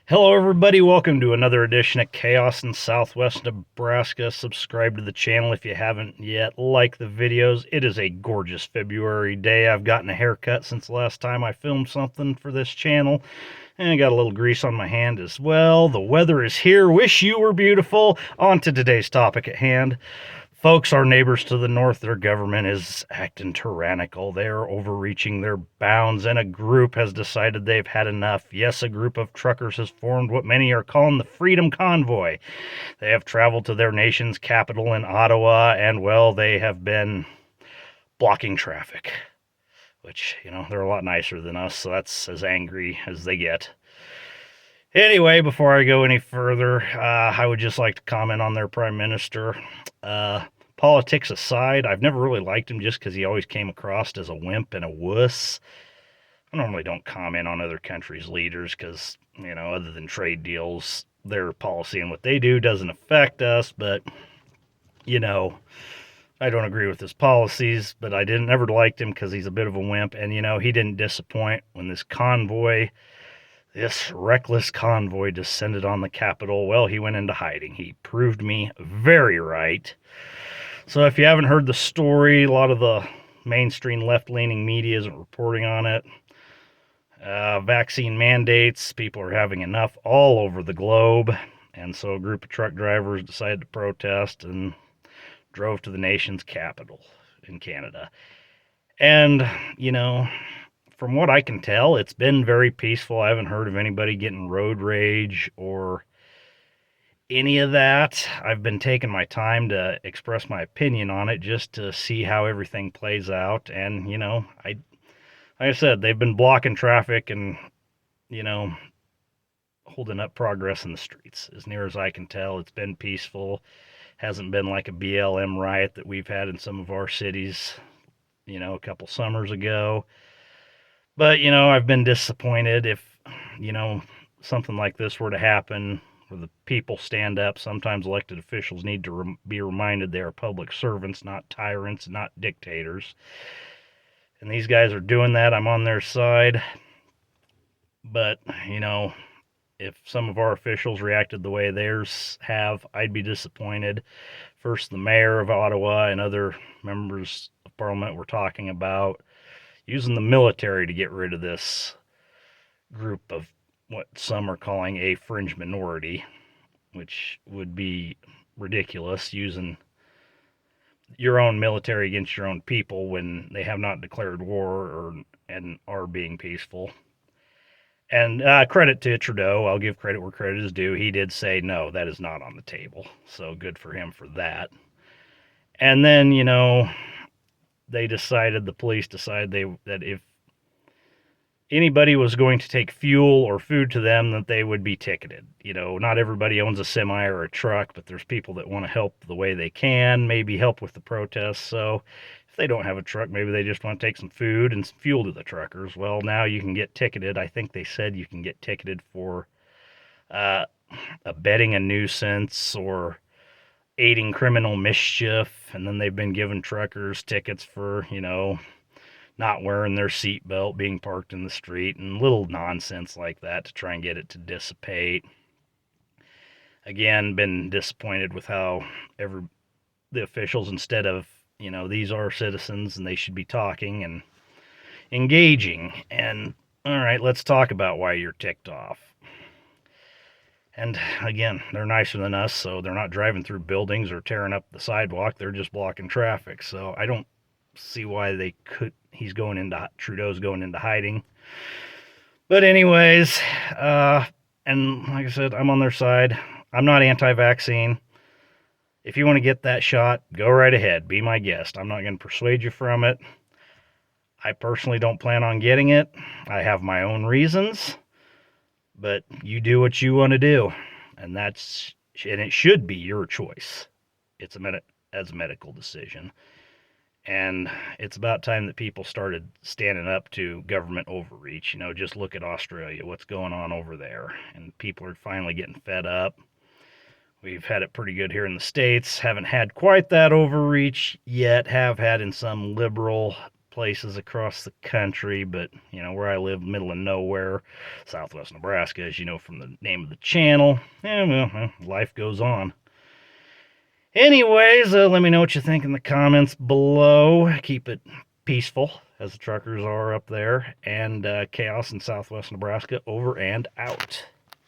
Hello, everybody. Welcome to another edition of Chaos in Southwest Nebraska. Subscribe to the channel if you haven't yet. Like the videos. It is a gorgeous February day. I've gotten a haircut since the last time I filmed something for this channel. And I got a little grease on my hand as well. The weather is here. Wish you were beautiful. On to today's topic at hand. Folks, our neighbors to the north, their government is acting tyrannical. They are overreaching their bounds, and a group has decided they've had enough. Yes, a group of truckers has formed what many are calling the Freedom Convoy. They have traveled to their nation's capital in Ottawa, and, well, they have been blocking traffic, which, they're a lot nicer than us, so that's as angry as they get. Anyway, before I go any further, I would just like to comment on their prime minister. Politics aside, I've never really liked him just because he always came across as a wimp and a wuss. I normally don't comment on other countries' leaders because, other than trade deals, their policy and what they do doesn't affect us. But, I don't agree with his policies, but I didn't ever liked him because he's a bit of a wimp. And, he didn't disappoint when this reckless convoy descended on the Capitol. Well, he went into hiding. He proved me very right. So if you haven't heard the story, a lot of the mainstream left-leaning media isn't reporting on it. Vaccine mandates, people are having enough all over the globe. And so a group of truck drivers decided to protest and drove to the nation's capital in Canada. And, from what I can tell, it's been very peaceful. I haven't heard of anybody getting road rage or any of that. I've been taking my time to express my opinion on it just to see how everything plays out. And, like I said, they've been blocking traffic and, holding up progress in the streets. As near as I can tell, it's been peaceful. Hasn't been like a BLM riot that we've had in some of our cities, a couple summers ago. But, I've been disappointed if, something like this were to happen where the people stand up. Sometimes elected officials need to be reminded they are public servants, not tyrants, not dictators. And these guys are doing that. I'm on their side. But, if some of our officials reacted the way theirs have, I'd be disappointed. First, the mayor of Ottawa and other members of parliament were talking about using the military to get rid of this group of what some are calling a fringe minority, which would be ridiculous, using your own military against your own people when they have not declared war and are being peaceful. And credit to Trudeau. I'll give credit where credit is due. He did say, no, that is not on the table. So good for him for that. And then, the police decided that if anybody was going to take fuel or food to them, that they would be ticketed. Not everybody owns a semi or a truck, but there's people that want to help the way they can, maybe help with the protests. So if they don't have a truck, maybe they just want to take some food and some fuel to the truckers. Well, now you can get ticketed. I think they said you can get ticketed for abetting a nuisance or aiding criminal mischief. And then they've been giving truckers tickets for, not wearing their seatbelt, being parked in the street, and little nonsense like that to try and get it to dissipate. Again, been disappointed with how the officials, instead of, these are citizens and they should be talking and engaging. And, all right, let's talk about why you're ticked off. And again, they're nicer than us, so they're not driving through buildings or tearing up the sidewalk. They're just blocking traffic. So I don't see why Trudeau's going into hiding. But anyways, and like I said, I'm on their side. I'm not anti-vaccine. If you want to get that shot, go right ahead. Be my guest. I'm not going to persuade you from it. I personally don't plan on getting it. I have my own reasons. But you do what you want to do. And it should be your choice. It's a medical decision. And it's about time that people started standing up to government overreach. Just look at Australia, what's going on over there. And people are finally getting fed up. We've had it pretty good here in the States. Haven't had quite that overreach yet. Have had in some liberal places across the country, but, you know, where I live, middle of nowhere, southwest Nebraska, as you know from the name of the channel, well, life goes on. Anyways, let me know what you think in the comments below. Keep it peaceful, as the truckers are up there, and chaos in southwest Nebraska over and out.